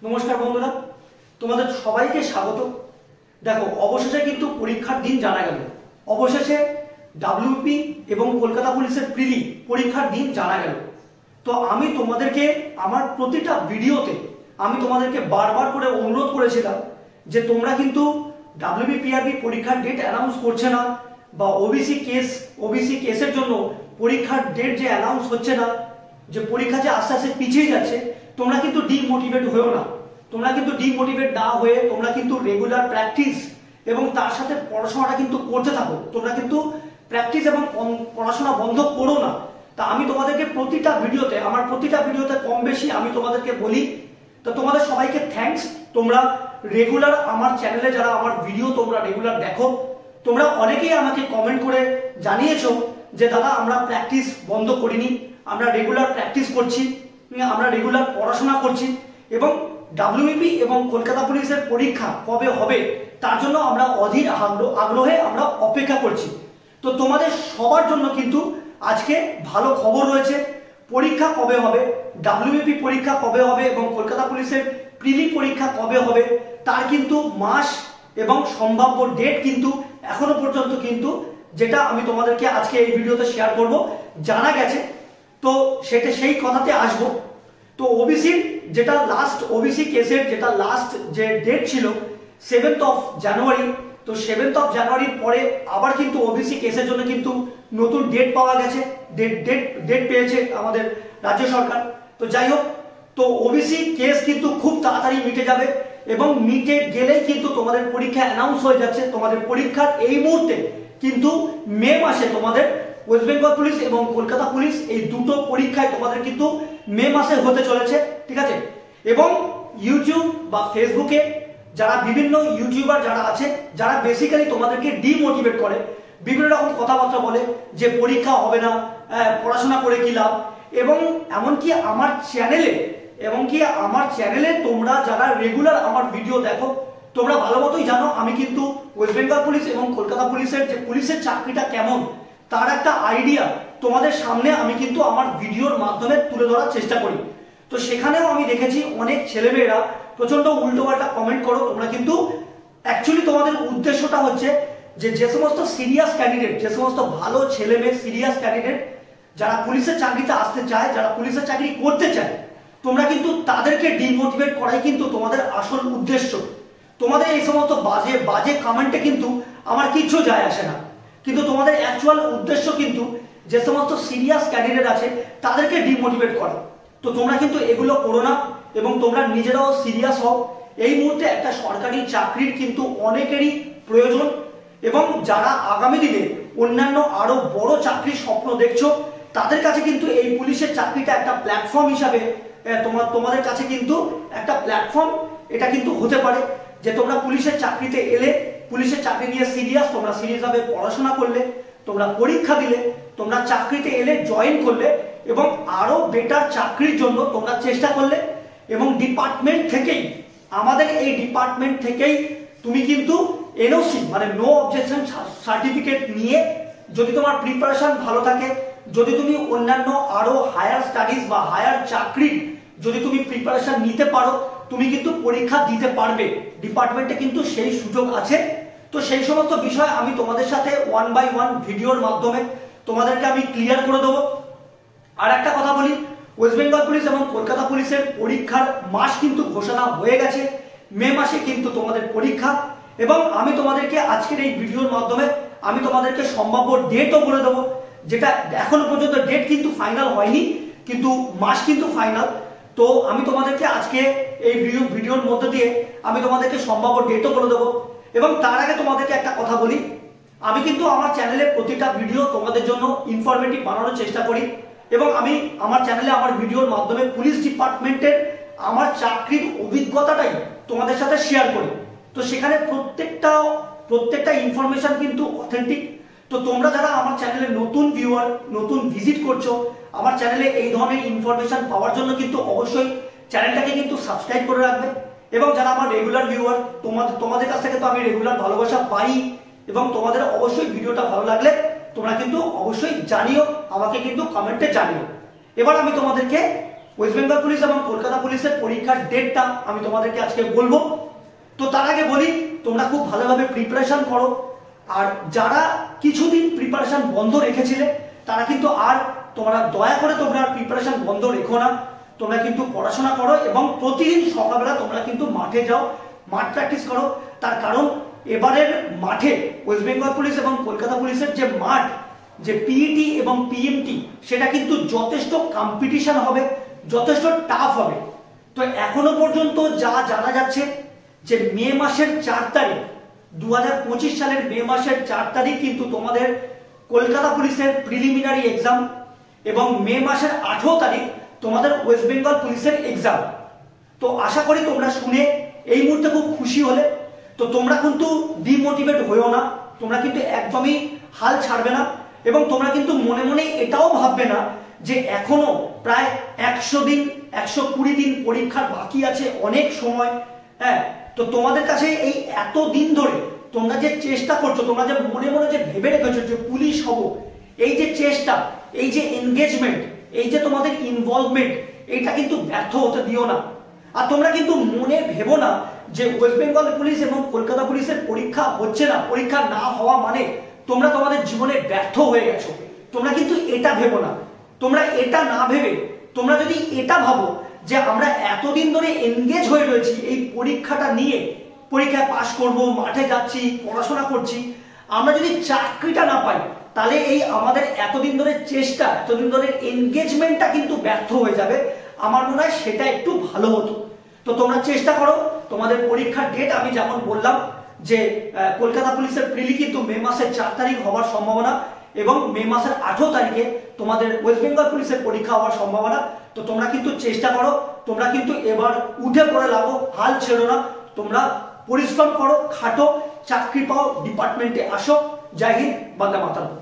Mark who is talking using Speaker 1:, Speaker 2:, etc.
Speaker 1: নমস্কার বন্ধুরা, তোমাদের সবাইকে স্বাগত। দেখো, অবশেষে কিন্তু পরীক্ষার দিন জানা গেল। অবশেষে ডাব্লিউপি এবং কলকাতা পুলিশের প্রিলি পরীক্ষার দিন জানা গেল। তো আমি তোমাদেরকে আমার প্রতিটা ভিডিওতে আমি তোমাদেরকে বারবার করে অনুরোধ করেছিলাম যে তোমরা কিন্তু ডাব্লিউপি পিআরবি পরীক্ষার ডেট অ্যানাউন্স করছে না, বা ওবিসি কেসের জন্য পরীক্ষার ডেট যে অ্যানাউন্স হচ্ছে না, যে পরীক্ষা যে আস্তে আস্তে পিছিয়ে যাচ্ছে, তোমরা কিন্তু ডিমোটিভেট হয়েও না। তোমরা কিন্তু ডিমোটিভেট না হয়ে তোমরা কিন্তু রেগুলার প্র্যাকটিস এবং তার সাথে পড়াশোনাটা কিন্তু করতে থাকো। তোমরা কিন্তু প্র্যাকটিস এবং পড়াশোনা বন্ধ করো না। তা আমি তোমাদেরকে প্রতিটা ভিডিওতে কম বেশি আমি তোমাদেরকে বলি। তো তোমাদের সবাইকে থ্যাঙ্কস। তোমরা রেগুলার আমার চ্যানেলে যারা আমার ভিডিও তোমরা রেগুলার দেখো, তোমরা অনেকেই আমাকে কমেন্ট করে জানিয়েছো যে দাদা আমরা প্র্যাকটিস বন্ধ করিনি, আমরা রেগুলার প্র্যাকটিস করছি, আমরা রেগুলার পড়াশোনা করছি, এবং ডাব্লিউপি এবং কলকাতা পুলিশের পরীক্ষা কবে হবে তার জন্য আমরা অধীর আগ্রহে আমরা অপেক্ষা করছি। তো তোমাদের সবার জন্য কিন্তু আজকে ভালো খবর রয়েছে। পরীক্ষা কবে হবে, ডাব্লিউপি পরীক্ষা কবে হবে এবং কলকাতা পুলিশের প্রিলি পরীক্ষা কবে হবে তার কিন্তু মাস এবং সম্ভাব্য ডেট কিন্তু এখনো পর্যন্ত কিন্তু, যেটা আমি তোমাদেরকে আজকে এই ভিডিওতে শেয়ার করব, জানা গেছে। তো সেই কথাতে আসবো। তো ওবিসির যেটা লাস্ট ওবিসি কেসের যেটা লাস্ট যে ডেট ছিল 7th of জানুয়ারি, তো 7th of জানুয়ারির পরে আবার কিন্তু ওবিসি কেসের জন্য কিন্তু নতুন ডেট পাওয়া গেছে, ডেট পেয়েছে আমাদের রাজ্য সরকার। তো যাই হোক, তো ওবিসি কেস কিন্তু খুব তাড়াতাড়ি মিটে যাবে, এবং মিটে গেলেই কিন্তু তোমাদের পরীক্ষা অ্যানাউন্স হয়ে যাচ্ছে। তোমাদের পরীক্ষার এই মুহূর্তে কিন্তু মে মাসে তোমাদের ওয়েস্ট বেঙ্গল পুলিশ এবং কলকাতা পুলিশ এই দুটো পরীক্ষায় তোমাদের কিন্তু মে মাসে হতে চলেছে, ঠিক আছে। এবং ইউটিউব বা ফেসবুকে যারা বিভিন্ন ইউটিউবার যারা আছে, যারা বেসিক্যালি তোমাদেরকে ডিমোটিভেট করে, বিভিন্ন রকম কথাবার্তা বলে যে পরীক্ষা হবে না, পড়াশোনা করে কি লাভ, এবং এমনকি আমার চ্যানেলে তোমরা যারা রেগুলার আমার ভিডিও দেখো, তোমরা ভালো মতোই জানো আমি কিন্তু ওয়েস্ট বেঙ্গল পুলিশ এবং কলকাতা পুলিশের যে পুলিশের চাকরিটা কেমন তার একটা আইডিয়া তোমাদের সামনে আমি কিন্তু আমার ভিডিওর মাধ্যমে তুলে ধরার চেষ্টা করি। তো সেখানেও আমি দেখেছি অনেক ছেলেমেয়েরা প্রচন্ড উল্টোপাল্টা কমেন্ট করো। তোমরা কিন্তু অ্যাকচুয়ালি তোমাদের উদ্দেশ্যটা হচ্ছে যে সমস্ত সিরিয়াস ক্যান্ডিডেট, যে সমস্ত ভালো ছেলে মেয়ে সিরিয়াস ক্যান্ডিডেট যারা পুলিশের চাকরিতে আসতে চায়, যারা পুলিশের চাকরি করতে চায়, তোমরা কিন্তু তাদেরকে ডিমোটিভেট করাই কিন্তু তোমাদের আসল উদ্দেশ্য। তোমাদের এই সমস্ত বাজে কমেন্টে কিন্তু আমার কিচ্ছু যায় আসে না, কিন্তু তোমাদের অ্যাকচুয়াল উদ্দেশ্য কিন্তু যে সমস্ত সিরিয়াস ক্যান্ডিডেট আছে তাদেরকে ডিমোটিভেট করা। তো তোমরা কিন্তু এগুলো করো না, এবং তোমরা নিজেরাও সিরিয়াস হও। এই মুহূর্তে একটা সরকারি চাকরির কিন্তু অনেকেরই প্রয়োজন, এবং যারা আগামী দিনে অন্যান্য আরো বড় চাকরির স্বপ্ন দেখছো, তাদের কাছে কিন্তু এই পুলিশের চাকরিটা একটা প্ল্যাটফর্ম হিসাবে তোমাদের কাছে কিন্তু একটা প্ল্যাটফর্ম এটা কিন্তু হতে পারে, যে তোমরা পুলিশের চাকরিতে এলে, পুলিশের চাকরি নিয়ে তোমরা সিরিয়াসভাবে পড়াশোনা করলে, তোমরা পরীক্ষা দিলে, তোমরা চাকরিতে এলে, জয়েন করলে, এবং আরো বেটার চাকরির জন্য তোমরা চেষ্টা করলে, এবং আমাদের এই ডিপার্টমেন্ট থেকেই তুমি কিন্তু এনওসি মানে নো অবজেকশন সার্টিফিকেট নিয়ে, যদি তোমার প্রিপারেশন ভালো থাকে, যদি তুমি অন্যান্য আরো হায়ার স্টাডিজ বা হায়ার চাকরির যদি তুমি প্রিপারেশন নিতে পারো, তুমি কিন্তু পরীক্ষা দিতে পারবে। ডিপার্টমেন্টে কিন্তু সেই সুযোগ আছে। তো সেই সমস্ত বিষয় আমি তোমাদের সাথে 1 by 1 ভিডিওর মাধ্যমে তোমাদেরকে আমি ক্লিয়ার করে দেবো। আর একটা কথা বলি, ওয়েস্ট বেঙ্গল পুলিশ এবং কলকাতা পুলিশের পরীক্ষার মাস কিন্তু ঘোষণা হয়ে গেছে। মে মাসে কিন্তু তোমাদের পরীক্ষা, এবং আমি তোমাদেরকে আজকের এই ভিডিওর মাধ্যমে আমি তোমাদেরকে সম্ভাব্য ডেটও বলে দেবো, যেটা এখনো পর্যন্ত ডেট কিন্তু ফাইনাল হয়নি, কিন্তু মাস কিন্তু ফাইনাল। তো আমি তোমাদেরকে আজকে এই ভিডিওর মধ্যে দিয়ে আমি তোমাদেরকে সম্ভাব্য ডেটও বলে দেবো। এবং তার আগে তোমাদেরকে একটা কথা বলি, আমি কিন্তু আমার চ্যানেলে প্রতিটা ভিডিও তোমাদের জন্য ইনফরমেটিভ বানানোর চেষ্টা করি, এবং আমি আমার চ্যানেলে আমার ভিডিওর মাধ্যমে পুলিশ ডিপার্টমেন্টের আমার চাকরির অভিজ্ঞতাটাই তোমাদের সাথে শেয়ার করি। তো সেখানে প্রত্যেকটা ইনফরমেশন কিন্তু অথেন্টিক। তো তোমরা যারা আমার চ্যানেলে নতুন ভিউয়ার, নতুন ভিজিট করছো, আমার চ্যানেলে এই ধরনের ইনফরমেশন পাওয়ার জন্য কিন্তু অবশ্যই চ্যানেলটাকে কিন্তু সাবস্ক্রাইব করে রাখবে। এবং যারা আমার রেগুলার ভিউয়ার, তোমাদের কাছ থেকে তো আমি রেগুলার ভালোবাসা পাই, এবং তোমাদের অবশ্যই ভিডিওটা ভালো লাগলে তোমরা কিন্তু অবশ্যই জানিও, আমাকে কিন্তু কমেন্টে জানিও। এবার আমি তোমাদেরকে ওয়েস্ট বেঙ্গল পুলিশ এবং কলকাতা পুলিশের পরীক্ষার ডেটটা আমি তোমাদেরকে আজকে বলবো। তো তার আগে বলি, তোমরা খুব ভালোভাবে প্রিপারেশন করো। আর যারা কিছুদিন প্রিপারেশন বন্ধ রেখেছিলে তারা কিন্তু আর তোমরা দয়া করে তোমরা প্রিপারেশন বন্ধ রেখো না। তোমরা কিন্তু পড়াশোনা করো এবং প্রতিদিন সকালবেলা তোমরা কিন্তু মাঠে যাও, মাঠ প্র্যাকটিস করো। তার কারণ এবারের মাঠে ওয়েস্ট বেঙ্গল পুলিশ এবং কলকাতা পুলিশের যে মাঠ, যে পিইটি এবং পিএমটি, সেটা কিন্তু যথেষ্ট কম্পিটিশন হবে, যথেষ্ট টাফ হবে। তো এখনো পর্যন্ত যা জানা যাচ্ছে যে মে মাসের 4 তারিখ 2025 সালের মে মাসের 4 তারিখ কিন্তু তোমাদের কলকাতা পুলিশের প্রিলিমিনারি এক্সাম এবং মে মাসের 18 তারিখ তোমাদের ওয়েস্ট বেঙ্গল পুলিশের এক্সাম। তো আশা করি তোমরা শুনে এই মুহূর্তে খুব খুশি হলে। তো তোমরা কিন্তু ডিমোটিভেট হয়েও না, তোমরা কিন্তু একদমই হাল ছাড়বে না এবং তোমরা কিন্তু মনে মনে এটাও ভাববে না যে এখনো প্রায় 100 দিন 120 দিন পরীক্ষার বাকি আছে, অনেক সময়। হ্যাঁ, তো তোমাদের কাছে এই এত দিন ধরে তোমরা যে চেষ্টা করছো, তোমরা যে মনে মনে যে ভেবে রেখেছো যে পুলিশ হব, এই যে চেষ্টা, এই যে এনগেজমেন্ট, এই যে তোমাদের ইনভলভমেন্ট, এটা কিন্তু ব্যর্থ হতে দিও না। আর তোমরা কিন্তু মনে ভেবো না যে ওয়েস্ট বেঙ্গল পুলিশ এবং কলকাতা পুলিশের পরীক্ষা হচ্ছে না, পরীক্ষা না হওয়া মানে তোমরা তোমাদের জীবনে ব্যর্থ হয়ে গেছো। তোমরা কিন্তু এটা ভেবো না। তোমরা এটা না ভেবে তোমরা যদি এটা ভাবো যে আমরা এতদিন ধরে এনগেজ হয়ে রয়েছি এই পরীক্ষাটা নিয়ে, পরীক্ষায় পাশ করব, মাঠে যাচ্ছি, পড়াশোনা করছি, আমরা যদি চাকরিটা না পাই তাহলে এই আমাদের এতদিন ধরে চেষ্টা, এতদিন ধরে এনগেজমেন্টটা কিন্তু ব্যর্থ হয়ে যাবে। আমার মনে হয় সেটা একটু ভালো হতো। তো তোমরা চেষ্টা করো। তোমাদের পরীক্ষার ডেট আমি যেমন বললাম যে কলকাতা পুলিশের প্রিলি কিন্তু মে মাসের 4 তারিখ হওয়ার সম্ভাবনা এবং মে মাসের 18 তারিখে তোমাদের ওয়েস্ট বেঙ্গল পুলিশের পরীক্ষা হওয়ার সম্ভাবনা। তো তোমরা কিন্তু চেষ্টা করো, তোমরা কিন্তু এবার উঠে পড়ে লাগো, হাল ছেড়ো না। তোমরা পরিশ্রম করো, খাটো, চাকরি পাও, ডিপার্টমেন্টে আসো। জয় হিন্দ, বন্দে মাতরম।